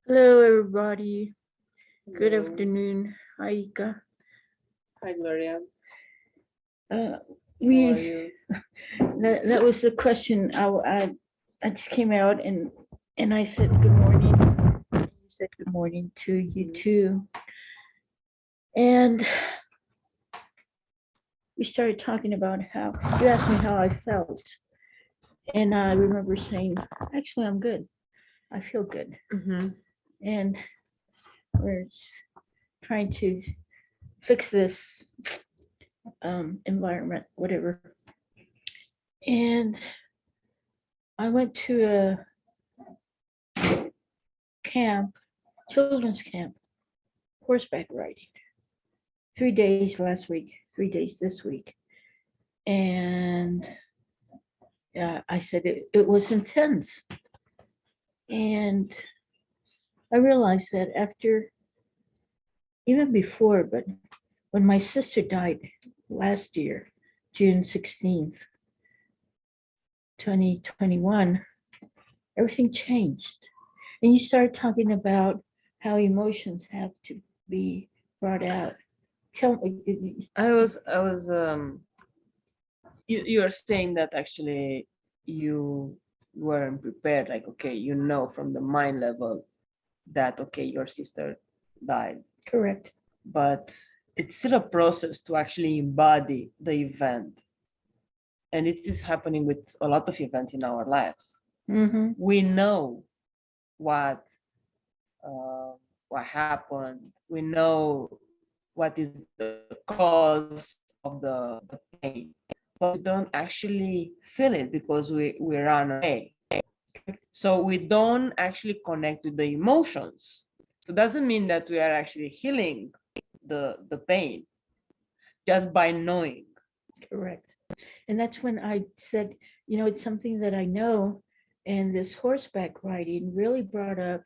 Hello, everybody. Good Hello. afternoon. Hi, Ica. Hi, Gloria. Uh, How are we you? that was the question. I just came out and I said good morning. You said good morning to you too, and we started talking about how you asked me how I felt, and I remember saying, actually, I'm good. I feel good, Mm-hmm. and we're just trying to fix this environment, whatever. And I went to a camp, children's camp, horseback riding. 3 days last week, 3 days this week. And I said it was intense. And I realized that after, even before, but when my sister died last year, June 16th, 2021, everything changed. And you start talking about how emotions have to be brought out. Tell me. I was you are saying that actually you weren't prepared, like okay, you know from the mind level that okay, your sister died, Correct. but it's still a process to actually embody the event. And it is happening with a lot of events in our lives. Mm-hmm. We know what uh, what happened. We know what is the cause of the pain, but we don't actually feel it because we run away. So we don't actually connect with the emotions. So it doesn't mean that we are actually healing the pain just by knowing. Correct. And that's when I said, it's something that I know. And this horseback riding really brought up,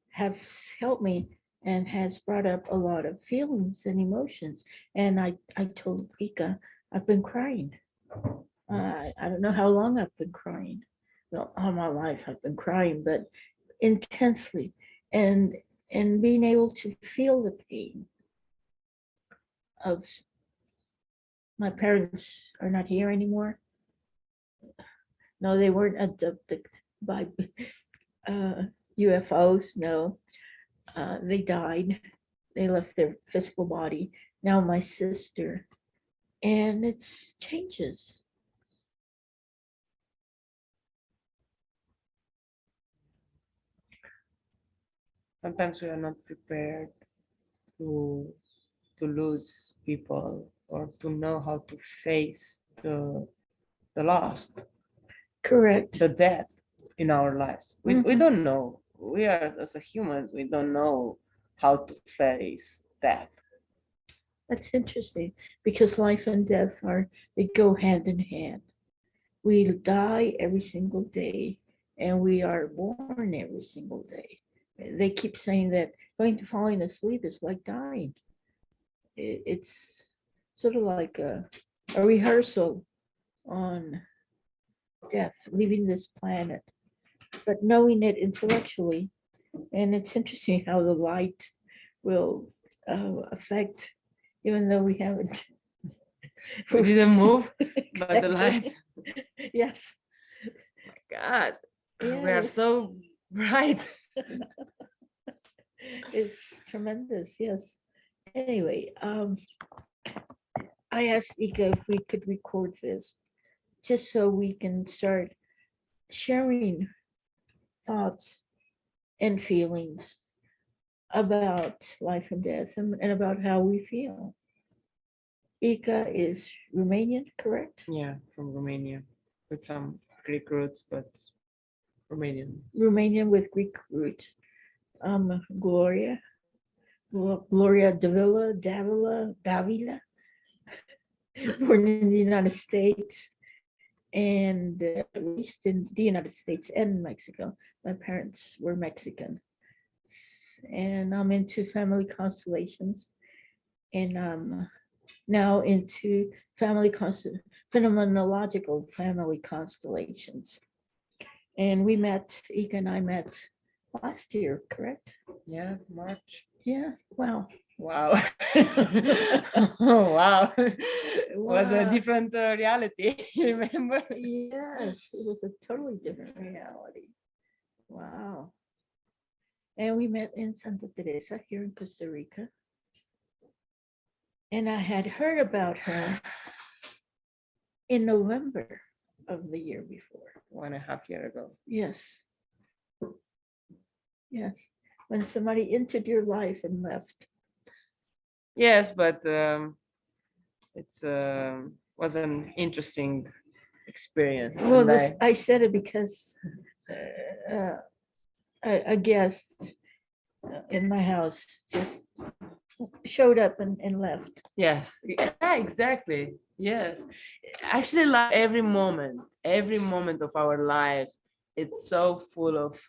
have helped me and has brought up a lot of feelings and emotions. And I told Vika, I've been crying. I don't know how long I've been crying. Well, all my life I've been crying, but intensely. And and being able to feel the pain of my parents are not here anymore. No, they weren't abducted by uh, UFOs. No, they died. They left their physical body. Now my sister, and it's changes. Sometimes we are not prepared to to lose people or to know how to face the loss, Correct. the death in our lives. We Mhm. don't know. We are as a humans, we don't know how to face death. That's interesting because life and death they go hand in hand. We die every single day, and we are born every single day. They keep saying that going to falling asleep is like dying. It's sort of like a rehearsal on death, leaving this planet, but knowing it intellectually. And it's interesting how the light will affect, even though we haven't. We didn't move, but the light, Exactly. Yes. God, we are Yes. so bright. It's tremendous. Yes. Anyway, I asked Ika if we could record this just so we can start sharing thoughts and feelings about life and death and about how we feel. Ika is Romanian, correct? Yeah, from Romania with some Greek roots, but Romanian. Romanian with Greek roots. Gloria, Gloria Davila, born in the United States and raised in the United States and Mexico. My parents were Mexican. And I'm into family constellations. And now into phenomenological family constellations. And Ika and I met last year, correct? Yeah, March. Yeah. Wow. Wow. Oh, wow. Was a Wow. different reality. Remember? Yes, it was a totally different reality. Wow. And we met in Santa Teresa here in Costa Rica. And I had heard about her in November of the year before. 1.5 years ago. Yes. Yes. When somebody entered your life and left. Yes, but it's was an interesting experience. Well, And this I said it because uh, a guest in my house just showed up and left. yes, yeah, exactly. Yes, actually, like every moment of our lives, it's so full of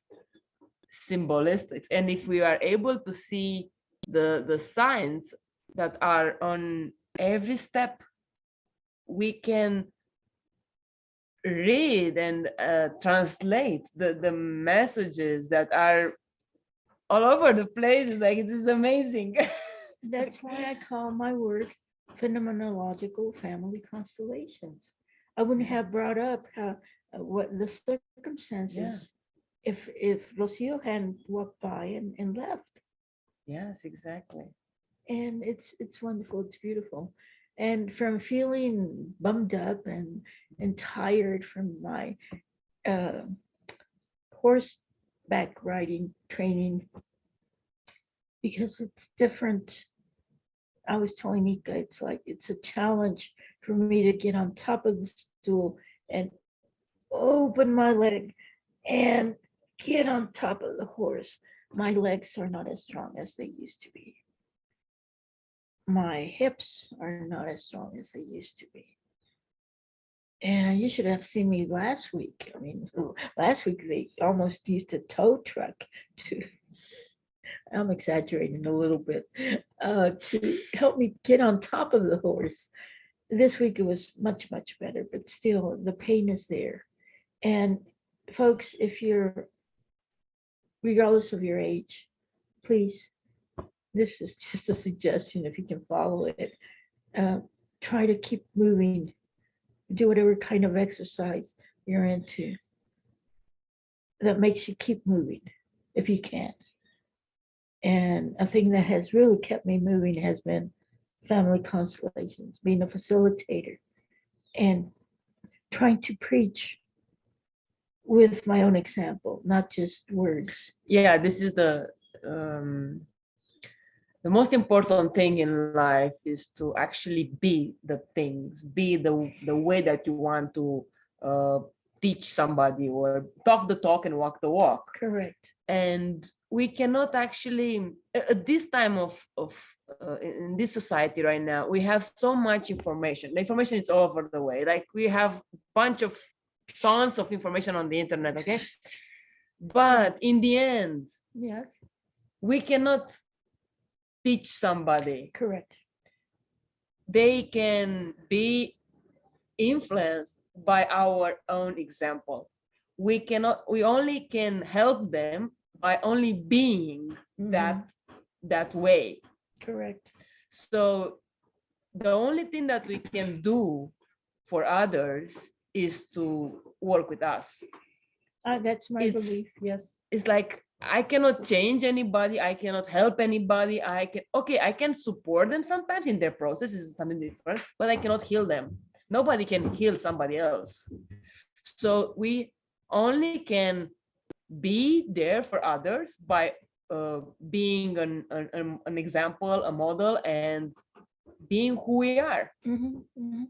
symbolistics, and if we are able to see the signs that are on every step, we can read and translate the messages that are all over the place. It's like, it is amazing. That's why I call my work Phenomenological Family Constellations. I wouldn't have brought up how what the circumstances if Rocio hadn't walked by and left. Yes, exactly. And it's wonderful, it's beautiful. And from feeling bummed up and tired from my uh, horseback riding training, because it's different. I was telling Ica, it's like it's a challenge for me to get on top of the stool and open my leg and get on top of the horse. My legs are not as strong as they used to be. My hips are not as strong as they used to be. And you should have seen me last week. I mean, last week they almost used a tow truck to, I'm exaggerating a little bit, to help me get on top of the horse. This week it was much, much better, but still the pain is there. And folks, if you're, regardless of your age, please, this is just a suggestion if you can follow it. Uh, Try to keep moving, do whatever kind of exercise you're into that makes you keep moving if you can. And a thing that has really kept me moving has been family constellations, being a facilitator and trying to preach with my own example, not just words. Yeah, this is the most important thing in life is to actually be the things, be the way that you want to uh, teach somebody, or talk the talk and walk the walk. Correct. And we cannot actually, at this time of in this society right now, we have so much information. The information is all over the way. Like, we have a bunch of tons of information on the internet, okay? But in the end, Yes, we cannot teach somebody. correct. They can be influenced by our own example. We only can help them by only being that way. Correct. So the only thing that we can do for others is to work with us. That's my It's- belief. Yes. It's like, I cannot change anybody, I cannot help anybody. I can support them sometimes in their process, is something different, but I cannot heal them. Nobody can heal somebody else. So we only can be there for others by being an example, a model, and being who we are.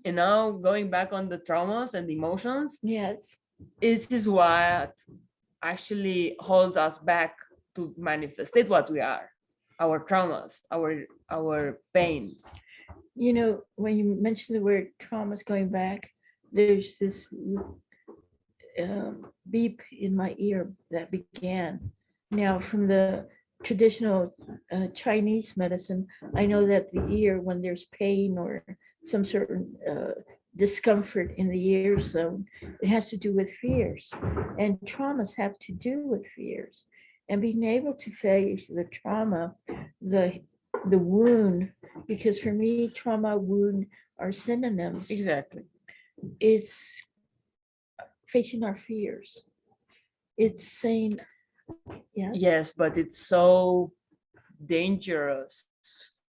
And now, going back on the traumas and emotions, Yes. this is what actually holds us back to manifestate what we are, our traumas, our pains. You know, when you mentioned the word traumas going back, there's this beep in my ear that began. Now, from the traditional Chinese medicine, I know that the ear, when there's pain or some certain discomfort in the ear zone, it has to do with fears. And traumas have to do with fears. and being able to face the trauma, the wound, because for me, trauma, wound are synonyms. Exactly. It's facing our fears. It's saying, yes. Yes, but it's so dangerous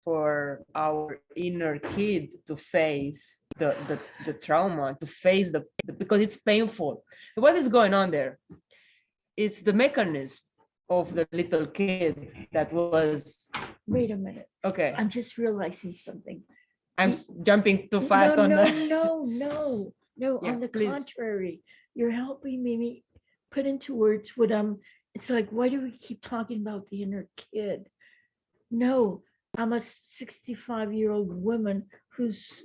for our inner kid to face the trauma, to face because it's painful. What is going on there? It's the mechanism of the little kid that was Wait a minute. okay. I'm just realizing something. I'm jumping too fast on no, the. no. Yeah, On the please. contrary, you're helping me put into words what it's like, why do we keep talking about the inner kid? No, I'm a 65-year-old woman who's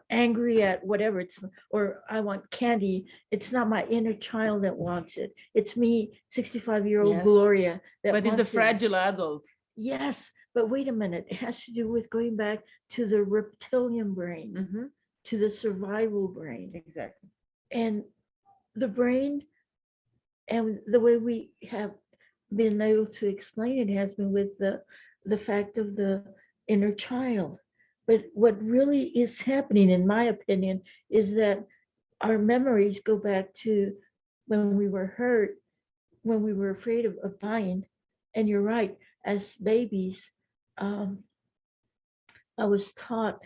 angry at whatever or I want candy. It's not my inner child that wants it. It's me, 65-year-old Yes. Gloria, that But it's the wants it. fragile adult. Yes, but wait a minute. It has to do with going back to the reptilian brain, Mhm. to the survival brain. Exactly. And the brain, and the way we have been able to explain it has been with the fact of the inner child. But what really is happening, in my opinion, is that our memories go back to when we were hurt, when we were afraid of dying. And you're right, as babies, um, I was taught,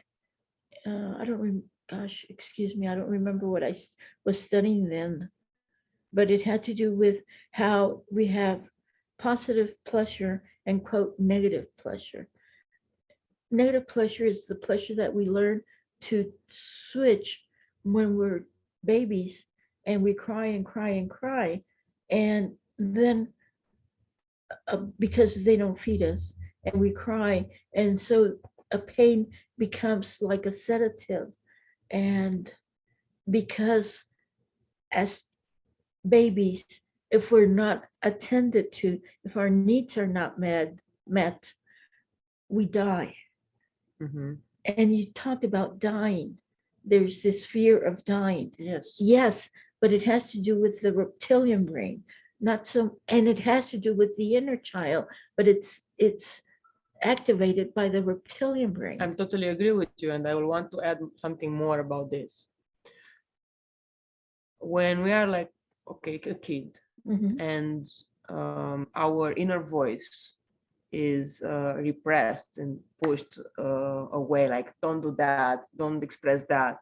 I don't gosh, excuse me, I don't remember what I was studying then, but it had to do with how we have positive pleasure and quote negative pleasure. Negative pleasure is the pleasure that we learn to switch when we're babies and we cry and cry and cry. And then because they don't feed us and we cry. And so a pain becomes like a sedative. And because as babies, if we're not attended to, if our needs are not met, we die. Mm-hmm. And you talked about dying. There's this fear of dying. Yes. Yes, but it has to do with the reptilian brain, not so, and it has to do with the inner child, but it's activated by the reptilian brain. I'm totally agree with you, and I will want to add something more about this. When we are like, okay, a kid, Mhm. and our inner voice is repressed and pushed away, like don't do that, don't express that,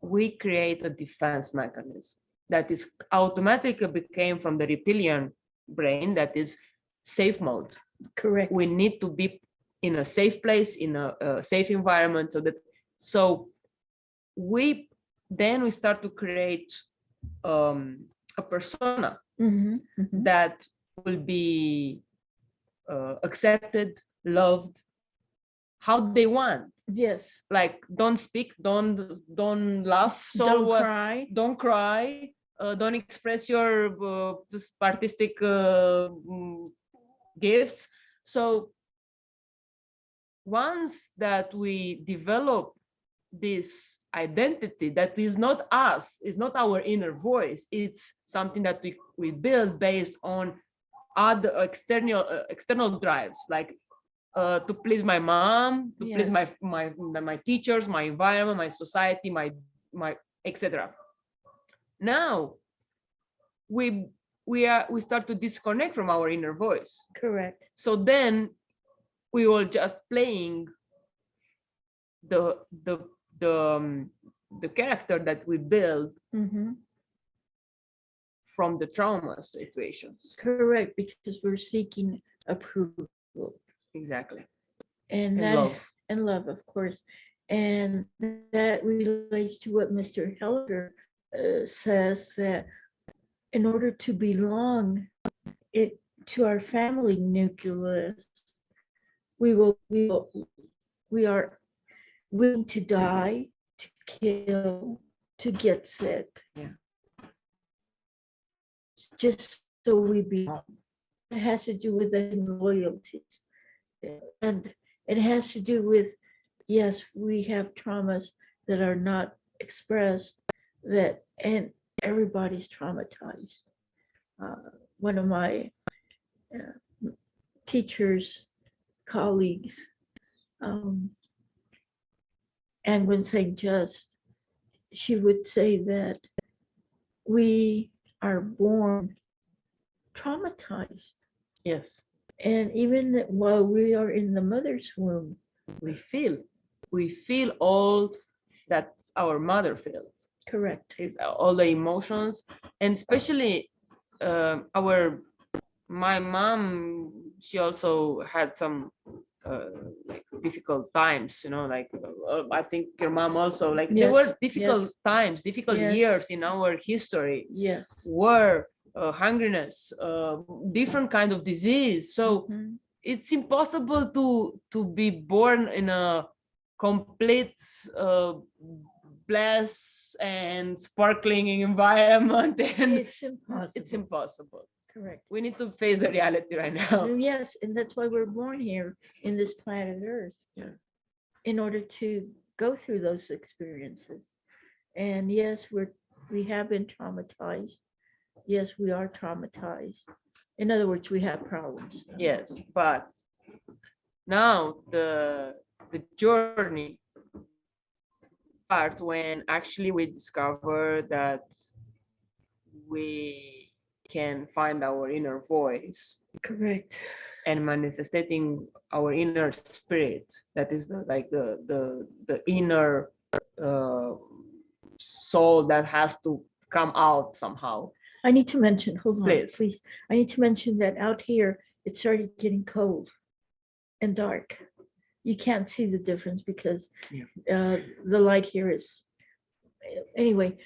we create a defense mechanism that is automatically became from the reptilian brain, that is safe mode. Correct. We need to be in a safe place, in a safe environment, so we start to create a persona Mhm, mhm. that will be accepted, loved, how they want. Yes. Like don't speak, don't laugh, so Don't cry. don't cry, don't express your artistic gifts. So once that we develop this identity that is not us, is not our inner voice, it's something that we build based on other external drives, like to please my mom, to please Yes. my teachers, my environment, my society, my etc. Now we start to disconnect from our inner voice. Correct. So then we will just playing the the the the character that we build Mhm. from the trauma situations. Correct, because we're seeking approval. Exactly. And And that love. and love, of course. And that relates to what Mr. Hellinger says, that in order to belong it to our family nucleus, we are willing to die, to kill, to get sick. Yeah. Just so we belong. It has to do with the loyalties. And it has to do with, yes, we have traumas that are not expressed, and everybody's traumatized. One of my teachers, colleagues, um, and when saying just, she would say that we are born traumatized. Yes. And even while we are in the mother's womb, We feel. We feel all that our mother feels. correct. Is all the emotions, and especially our my mom. She also had some like difficult times, like I think your mom also, like there Yes, were difficult yes, times, difficult yes. years in our history, Yes. war, hungriness, different kind of disease. So Mhm. it's impossible to be born in a complete blessed and sparkling environment, and It's impossible. it's impossible. Correct. We need to face the reality right now. Yes, and that's why we're born here in this planet Earth. Yeah. In order to go through those experiences. And yes, we have been traumatized. Yes, we are traumatized. In other words, we have problems. Yes, but now the journey starts when actually we discover that we can find our inner voice Correct. and manifesting our inner spirit. That is the inner uh, soul that has to come out somehow. I need to mention, hold on, Please. please. I need to mention that out here it started getting cold and dark. You can't see the difference because the light here is anyway.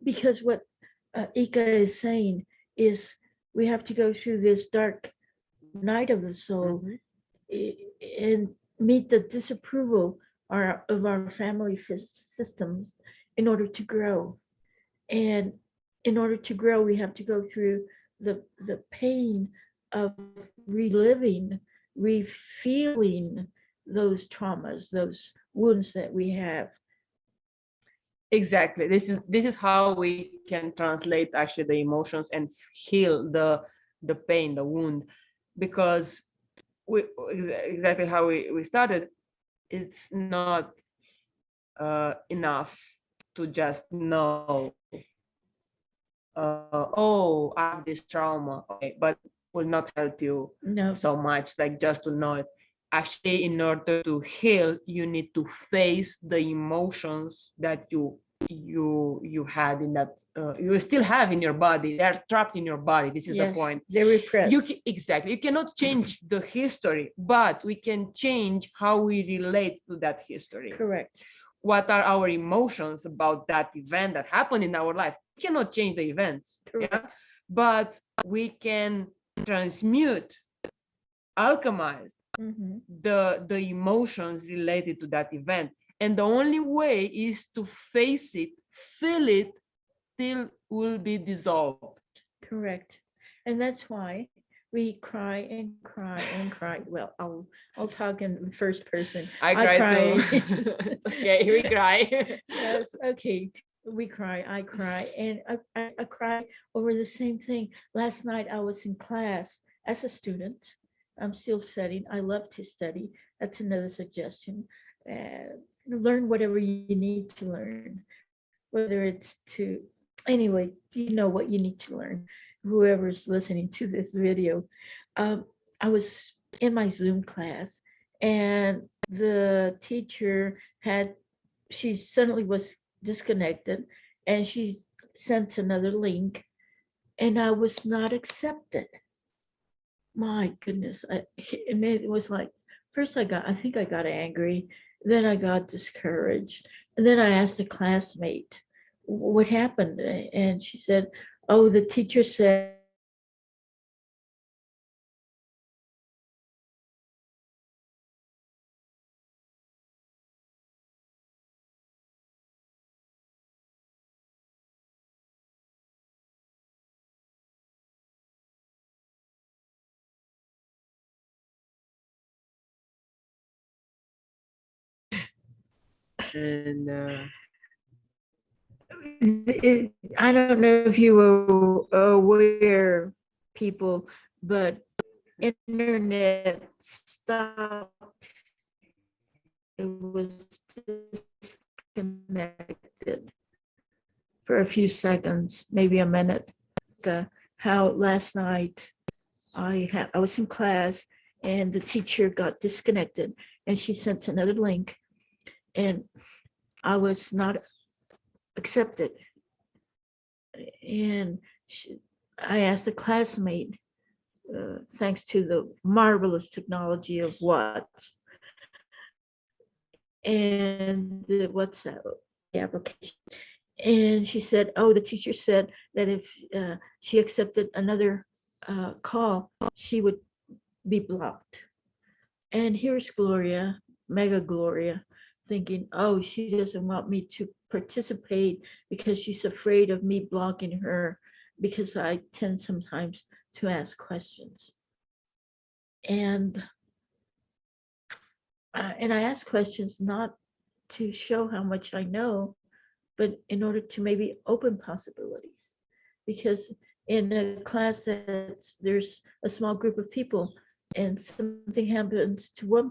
Because what Ica is saying is we have to go through this dark night of the soul and meet the disapproval of our family systems in order to grow. And in order to grow, we have to go through the pain of reliving, refeeling those traumas, those wounds that we have. Exactly. This is how we can translate actually the emotions and heal the pain, the wound, because we exactly how we started. It's not enough to just know. Oh, I have this trauma. Okay, but will not help you No, so much. Like just to know it. Actually, in order to heal, you need to face the emotions that you had in that you still have in your body. They're trapped in your body. This is the yes, point. they're repressed. Exactly, you cannot change the history, but we can change how we relate to that history. Correct. What are our emotions about that event that happened in our life? We cannot change the events. Correct. Yeah, but we can transmute, alchemize Mhm. the emotions related to that event, and the only way is to face it, feel it, till will be dissolved. Correct. And that's why we cry and cry and cry. Well, I'll talk in first person. I cry too. It's okay, we cry. Yes, okay. We cry, I cry, and I cry over the same thing. Last night I was in class as a student. I'm still studying. I love to study. That's another suggestion. Learn whatever you need to learn, whether it's to, anyway, you know what you need to learn, whoever's listening to this video. I was in my Zoom class, and the teacher she suddenly was disconnected, and she sent another link, and I was not accepted. My goodness. And it was like, first I think I got angry, then I got discouraged, and then I asked a classmate what happened, and she said, oh, the teacher said And I don't know if you were aware, people, but internet stopped. It was disconnected for a few seconds, maybe a minute. How last night I was in class and the teacher got disconnected and she sent another link and I was not accepted. And I asked a classmate, thanks to the marvelous technology of Whats and the WhatsApp application. And she said, oh, the teacher said that if she accepted another call, she would be blocked. And here's Gloria, Mega Gloria, thinking, oh, she doesn't want me to participate because she's afraid of me blocking her because I tend sometimes to ask questions. And I ask questions not to show how much I know, but in order to maybe open possibilities. Because in a class there's a small group of people and something happens to one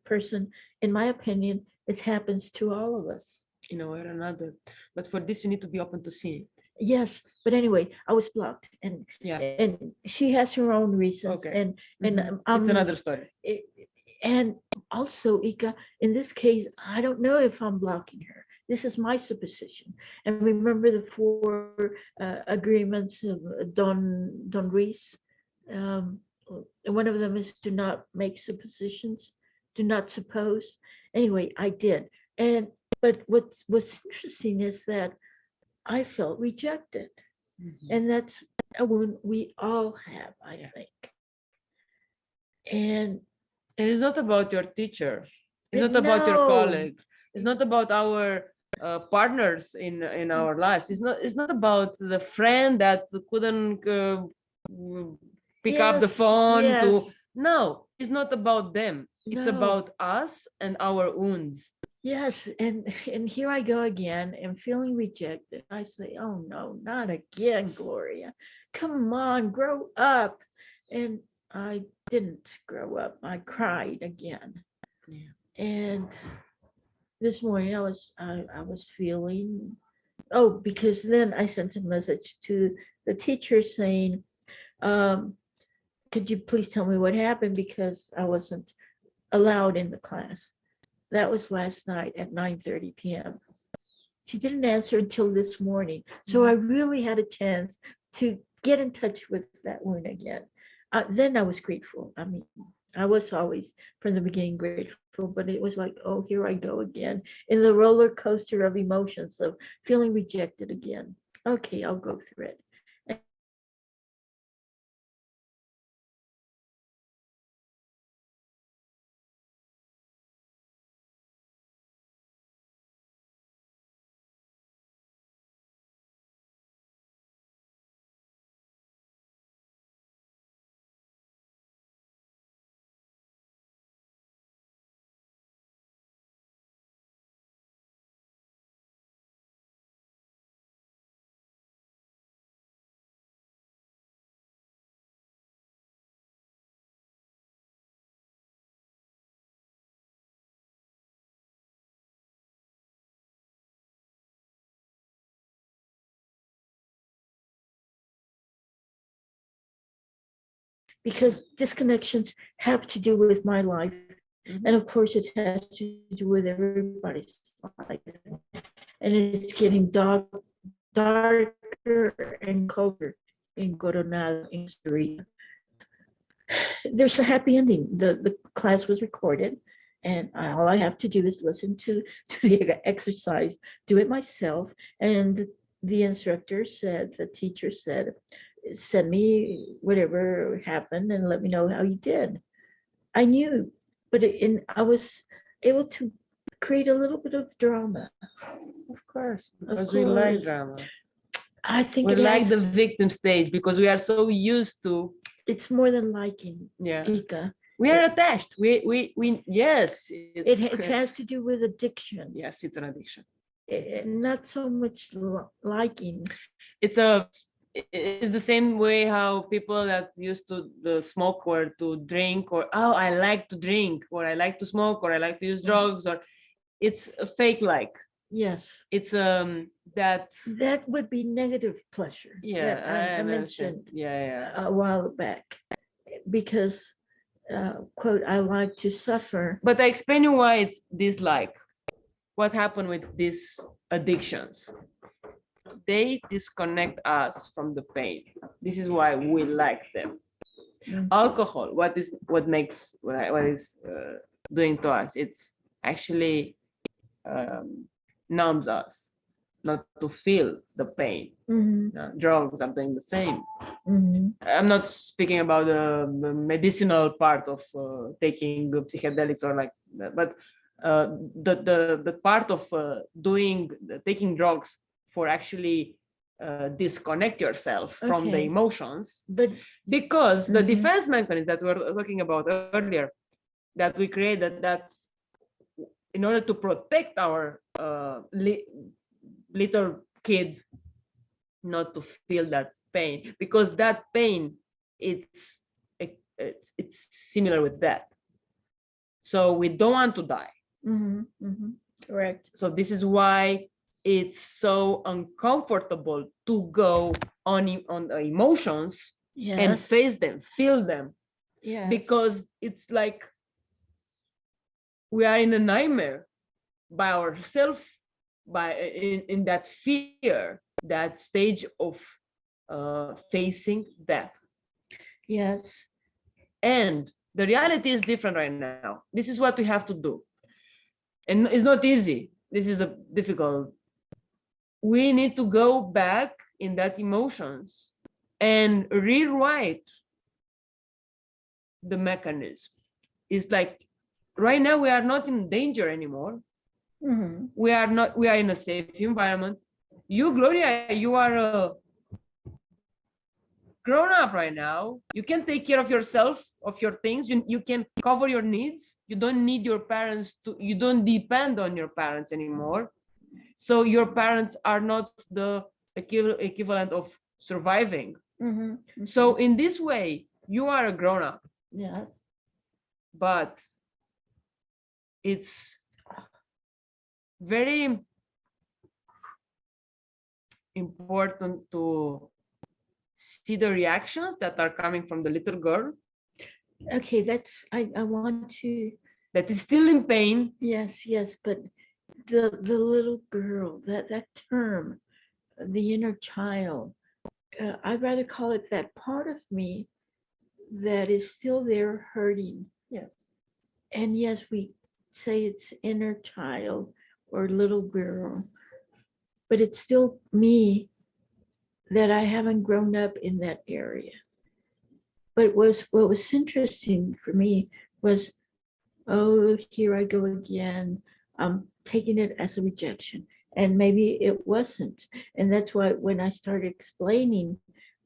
person, in my opinion, it happens to all of us. In a way or another. But for this, you need to be open to see it. Yes, but anyway, I was blocked, and Yeah. and she has her own reasons, Okay. and It's another story. And also, Ica, in this case, I don't know if I'm blocking her. This is my supposition. And remember the four agreements of Don Reese. One of them is do not make suppositions, do not suppose. Anyway, I did, but what's interesting is that I felt rejected, and that's a wound we all have, I think. And it's not about your teacher. It's not about your colleague. It's not about our partners in our lives. It's not about the friend that couldn't pick up the phone. No, it's not about them. It's about us and our wounds. Yes, and here I go again and feeling rejected. I say, oh no, not again, Gloria. Come on, grow up. And I didn't grow up. I cried again. Yeah. And this morning I was feeling, oh, because then I sent a message to the teacher saying, could you please tell me what happened, because I wasn't allowed in the class. That was last night at 9:30 p.m. She didn't answer until this morning. So I really had a chance to get in touch with that wound again. Then I was grateful. I mean, I was always from the beginning grateful, but it was like, oh, here I go again in the roller coaster of emotions of feeling rejected again. Okay, I'll go through it. Because disconnections have to do with my life. And of course, it has to do with everybody's life. And it's getting darker and colder in Coronado, in Costa Rica. There's a happy ending. The class was recorded, and all I have to do is listen to the exercise, do it myself. And the instructor said, the teacher said, send me whatever happened and let me know how you did. I knew, but I was able to create a little bit of drama. Of course, because we like drama. I think we like the victim stage because we are so used to. It's more than liking. Yeah. Ica. We are attached. We yes. It has to do with addiction. Yes, it's an addiction. Not so much liking. It's a it's the same way how people that used to the smoke or to drink, or oh, I like to drink, or I like to smoke, or I like to use drugs, or it's a fake like. Yes. It's that That would be negative pleasure. yeah, That I I understand. mentioned Yeah. a while back, because quote, I like to suffer. But I explain you why it's dislike. What happened with these addictions? They disconnect us from the pain. This is why we like them. Alcohol, what is doing to us? It's actually numbs us, not to feel the pain. Drugs are doing the same. I'm not speaking about the medicinal part of taking psychedelics or like that, but the part of taking drugs for actually disconnect yourself from the Okay. emotions, But because the defense mechanism that we were talking about earlier, that we created, that in order to protect our little kid not to feel that pain, because that pain, it's similar with death, so we don't want to die. Correct. So this is why it's so uncomfortable to go on the emotions and face them, feel them, because it's like we are in a nightmare by ourselves, by in that fear, that stage of facing death. Yes. And the reality is different right now. This is what we have to do, and it's not easy. This is a difficult. We need to go back in that emotions and rewrite the mechanism. It's like right now we are not in danger anymore. We are in a safe environment. You, Gloria, you are a grown up right now. You can take care of yourself, of your things. You can cover your needs. You don't need your parents you don't depend on your parents anymore. So your parents are not the equivalent of surviving. So in this way, you are a grown up. Yes. But it's very important to see the reactions that are coming from the little girl. Okay, I want to. That is still in pain. Yes, but the little girl, that term, the inner child, I'd rather call it that part of me that is still there hurting. Yes. And yes, we say it's inner child or little girl, but it's still me that I haven't grown up in that area. But what was interesting for me was, oh, here I go again. I'm taking it as a rejection. And maybe it wasn't. And that's why when I started explaining,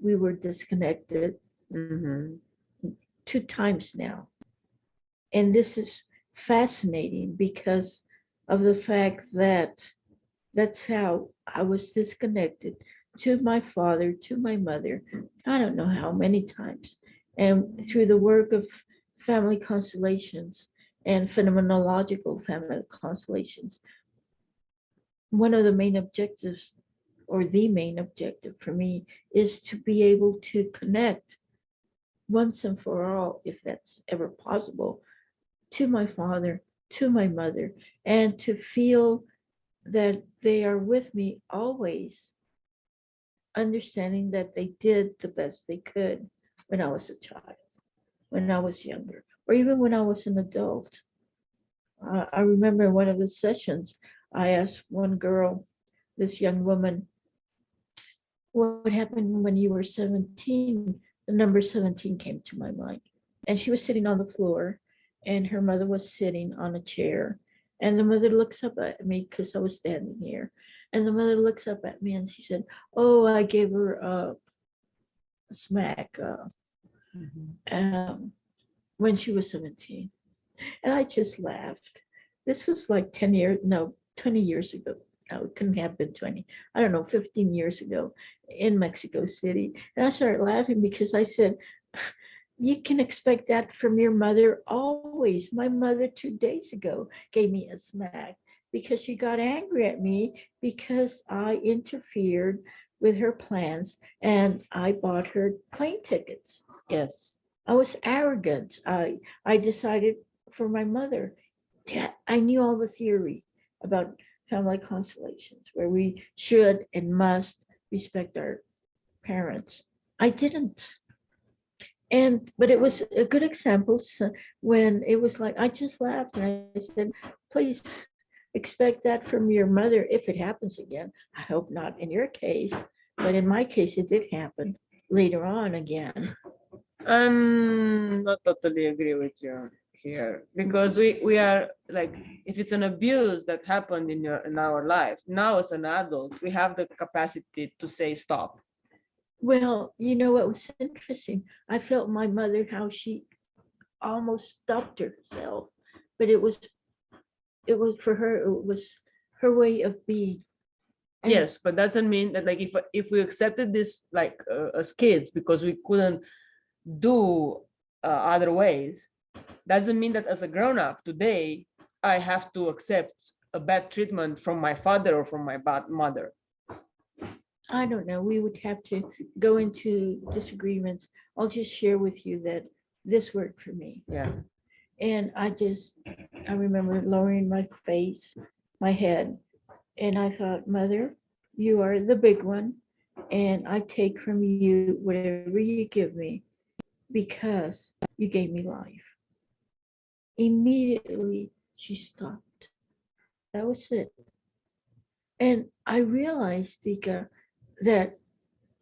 we were disconnected 2 times now. And this is fascinating because of the fact that that's how I was disconnected to my father, to my mother. I don't know how many times. And through the work of family constellations and phenomenological family constellations, one of the main objectives, or the main objective for me, is to be able to connect once and for all, if that's ever possible, to my father, to my mother, and to feel that they are with me always, understanding that they did the best they could when I was a child, when I was younger, or even when I was an adult. I remember one of the sessions, I asked one girl, this young woman, what happened when you were 17? The number 17 came to my mind. And she was sitting on the floor, and her mother was sitting on a chair. And the mother looks up at me because I was standing here. And the mother looks up at me and she said, oh, I gave her a smack when she was 17. And I just laughed. This was like 10 years, no, 20 years ago. oh, it couldn't have been 20, I don't know, 15 years ago in Mexico City. And I started laughing because I said, you can expect that from your mother always. My mother 2 days ago gave me a smack because she got angry at me because I interfered with her plans and I bought her plane tickets. Yes. I was arrogant. I decided for my mother. Yeah, I knew all the theory about family constellations where we should and must respect our parents. I didn't. And but it was a good example when it was like I just laughed and I said, please expect that from your mother if it happens again. I hope not in your case, but in my case it did happen later on again. I'm not totally agree with you here because we are like, if it's an abuse that happened in our life, now as an adult we have the capacity to say stop. Well, you know what was interesting? I felt my mother how she almost stopped herself, but it was for her, it was her way of being. And Yes, but doesn't mean that like if we accepted this like as kids because we couldn't do other ways, doesn't mean that as a grown up today I have to accept a bad treatment from my father or from my bad mother. I don't know, we would have to go into disagreements. I'll just share with you that this worked for me. Yeah. And I remember lowering my face, my head, and I thought, Mother, you are the big one, and I take from you whatever you give me because you gave me life. Immediately, she stopped. That was it. And I realized, Dika, that,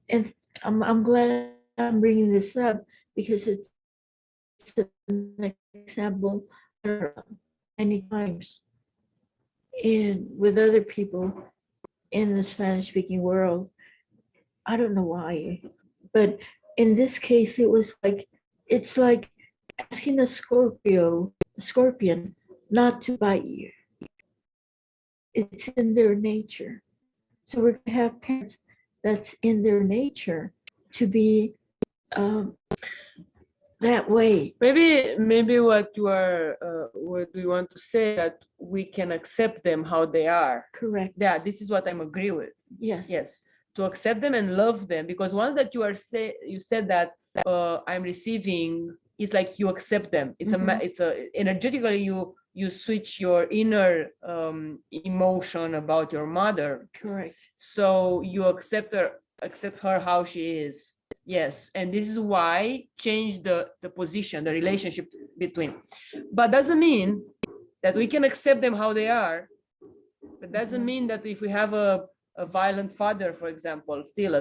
and I'm glad I'm bringing this up because it's an example many times in with other people in the Spanish speaking world. I don't know why, but in this case, it was like it's like asking a scorpion, not to bite you. It's in their nature. So we're gonna have parents that's in their nature to be um, that way. Maybe what we want to say that we can accept them how they are. Correct. Yeah, this is what I'm agree with. Yes. Yes, to accept them and love them, because once that you said that I'm receiving, it's like you accept them. It's a energetically you switch your inner emotion about your mother. Correct. So you accept her how she is. Yes, and this is why change the position, the relationship between. But doesn't mean that we can accept them how they are. But doesn't mean that if we have a violent father, for example, still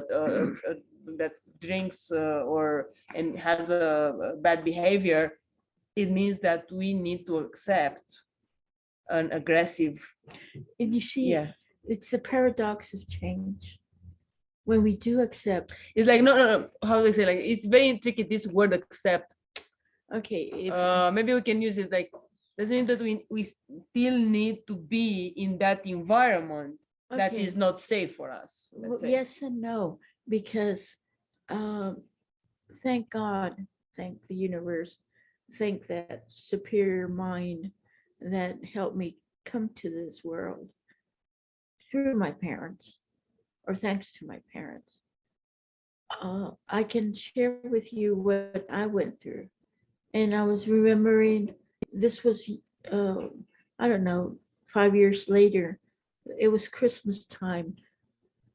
that drinks or and has a bad behavior, it means that we need to accept an aggressive. And you see, Yeah, it's the paradox of change. When we do accept, it's like no. How do I say? Like it's very tricky. This word accept. okay, if Maybe we can use it like doesn't mean that we still need to be in that environment that okay, is not safe for us. well, Let's say. yes and no, because um, thank God, thank the universe, thank that superior mind that helped me come to this world through my parents, or thanks to my parents. I can share with you what I went through. And I was remembering this was, uh, I don't know, 5 years later. It was Christmas time.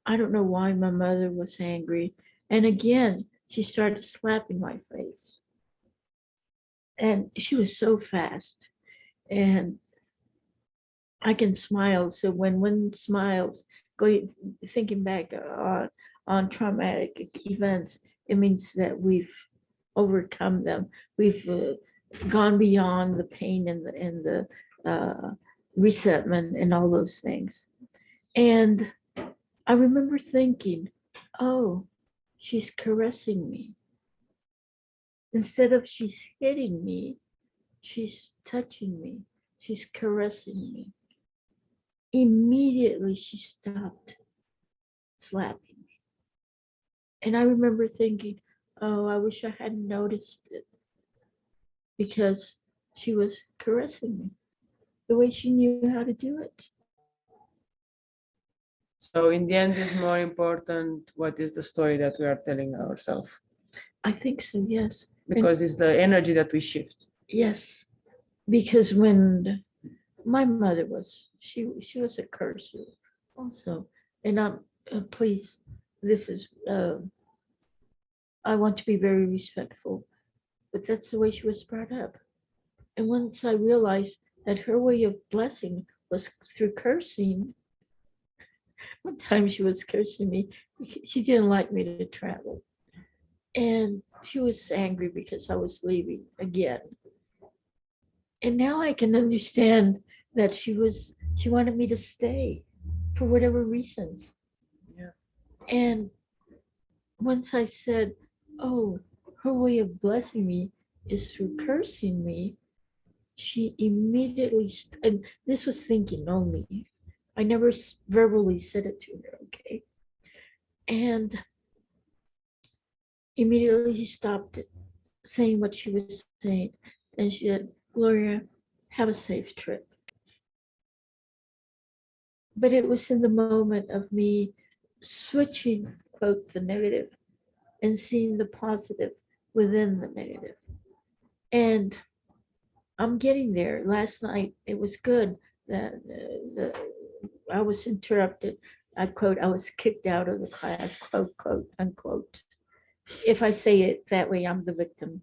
I don't know why my mother was angry. And again, she started slapping my face. And she was so fast. And I can smile. So when one smiles, going thinking back on traumatic events, it means that we've overcome them. We've gone beyond the pain and the resentment and all those things. And I remember thinking, oh, she's caressing me. Instead of she's hitting me, she's touching me. She's caressing me. immediately she stopped slapping me. And I remember thinking, oh, I wish I hadn't noticed it, because she was caressing me the way she knew how to do it. So in the end, it's more important what is the story that we are telling ourselves, I think so, yes. because it's the energy that we shift. Yes, because when my mother was, she was a cursor also. And please, this is, I want to be very respectful, but that's the way she was brought up. And once I realized that her way of blessing was through cursing, one time she was cursing me. She didn't like me to travel. And she was angry because I was leaving again. And now I can understand that she wanted me to stay for whatever reasons. Yeah. And once I said, oh, her way of blessing me is through cursing me, she immediately, and this was thinking only. I never verbally said it to her, okay? And immediately she stopped saying what she was saying. And she said, Gloria, have a safe trip. But it was in the moment of me switching, quote, the negative and seeing the positive within the negative. And I'm getting there. Last night it was good that I was interrupted. I quote, I was kicked out of the class, quote, quote, unquote. If I say it that way, I'm the victim.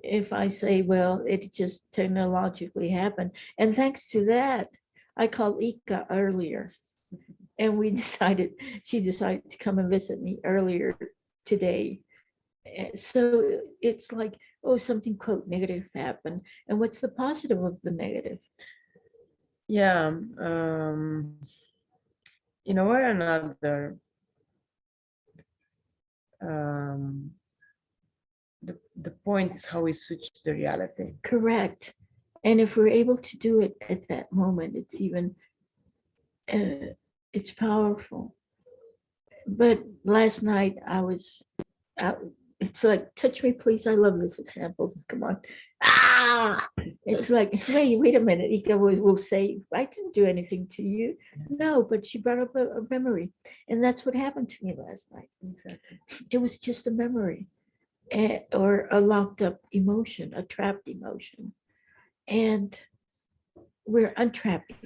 If I say, well, it just technologically happened. And thanks to that, I called Ica earlier, and she decided to come and visit me earlier today. So it's like, oh, something, quote, negative happened. And what's the positive of the negative? Yeah. In a way or another, the point is how we switch the reality. Correct. And if we're able to do it at that moment, it's powerful. But last night I was out. It's like, touch me, please. I love this example. Come on. Ah, it's like, wait a minute. Ika will say, I didn't do anything to you. No, but she brought up a memory. And that's what happened to me last night. Exactly. It was just a memory, or a locked up emotion, a trapped emotion. And we're untrapping.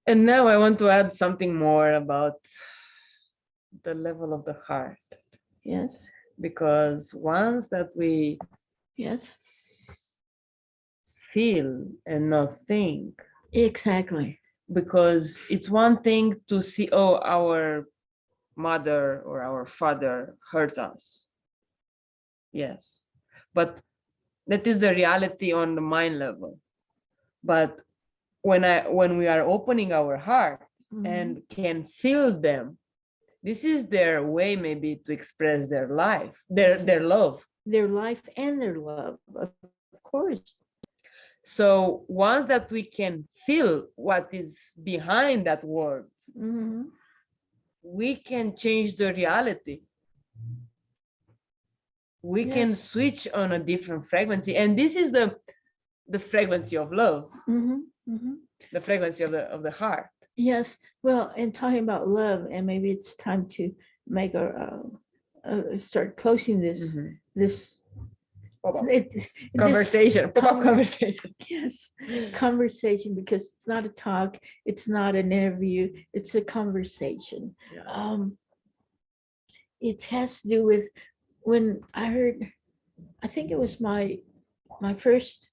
And now I want to add something more about the level of the heart. Yes. Because once that we Yes. feel and not think, Exactly. because it's one thing to see, oh, our mother or our father hurts us. Yes. But that is the reality on the mind level. But when we are opening our heart and can feel them, this is their way maybe to express their life, their love. Their life and their love, of course. So once that we can feel what is behind that word, we can change the reality. We can switch on a different frequency, and this is the frequency of love, the frequency of the heart. Yes. Well, and talking about love, and maybe it's time to make start closing this conversation. Conversation. Yes, conversation, because it's not a talk, it's not an interview, it's a conversation. Yeah. It has to do with when I think it was my first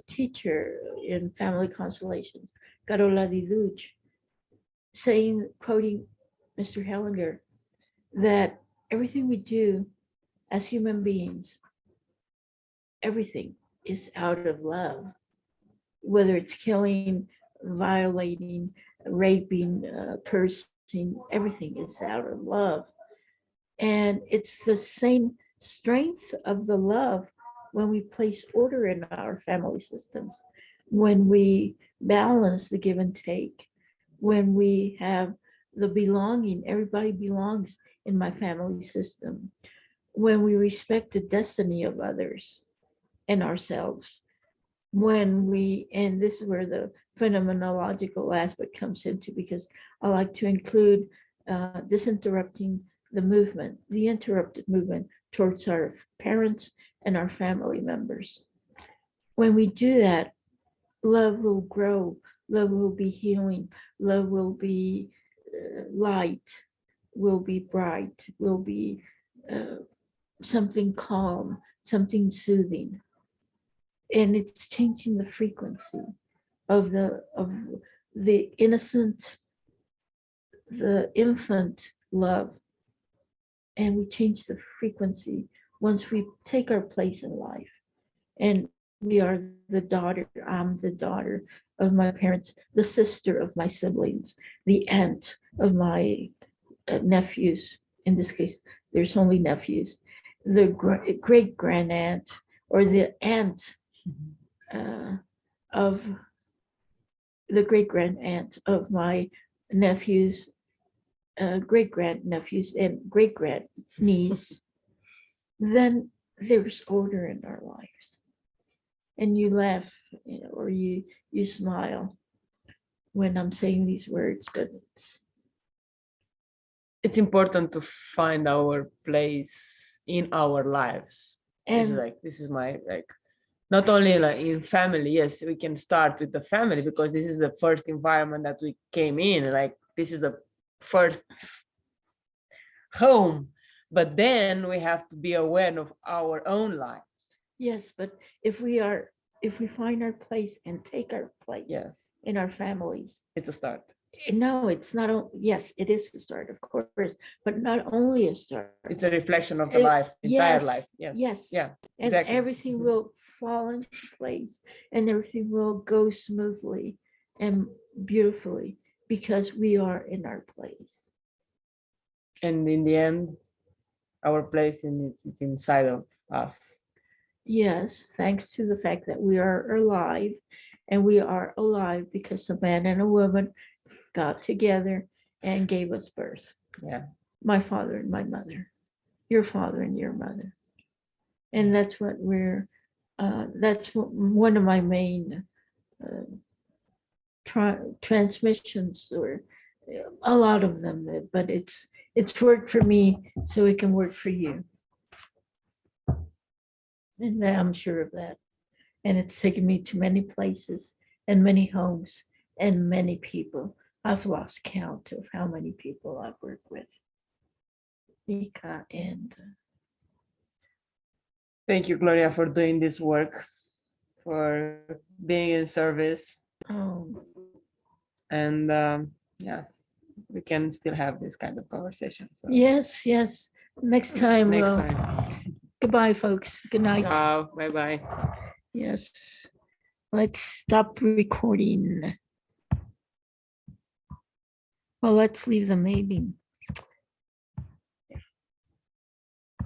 teacher in family constellations, Carola Diluch, saying, quoting Mr. Hellinger, that everything we do as human beings, everything is out of love, whether it's killing, violating, raping, cursing, everything is out of love. And it's the same strength of the love when we place order in our family systems, when we balance the give and take, when we have the belonging, everybody belongs in my family system, when we respect the destiny of others and ourselves, when we, and this is where the phenomenological aspect comes into, because I like to include disinterrupting the movement, the interrupted movement towards our parents and our family members. When we do that, love will grow, love will be healing, love will be light, will be bright, will be something calm, something soothing. And it's changing the frequency of the innocent, the infant love. And we change the frequency once we take our place in life. And we are the daughter, I'm the daughter of my parents, the sister of my siblings, the aunt of my nephews. In this case, there's only nephews, the great grand aunt, or the aunt of the great grand aunt of my nephews, great grand nephews, and great grand niece. Then there's order in our lives, and you laugh, or you smile when I'm saying these words, but it's important to find our place in our lives. It's and like, this is my, like, not only like in family, yes, we can start with the family because this is the first environment that we came in, like this is the first home, but then we have to be aware of our own life. yes, but if we find our place and take our place Yes, in our families, it's a start. no, it's not. Yes, it is a start, of course, but not only a start. It's a reflection of the life, entire Yes, life. Yes. yes. Yeah. And Exactly. everything will fall into place, and everything will go smoothly and beautifully because we are in our place. And in the end, our place it's inside of us. Yes, thanks to the fact that we are alive, and we are alive because a man and a woman got together and gave us birth. Yeah. My father and my mother, your father and your mother. And that's what that's one of my main transmissions, or a lot of them, but it's worked for me, so it can work for you. And I'm sure of that. And it's taken me to many places and many homes and many people. I've lost count of how many people I've worked with. Ica and Thank you, Gloria, for doing this work, for being in service, and yeah, we can still have this kind of conversation. So yes, yes. Next time. next time. Goodbye, folks. Good night. Ciao. Bye bye. Yes. Let's stop recording. Well, let's leave the mating.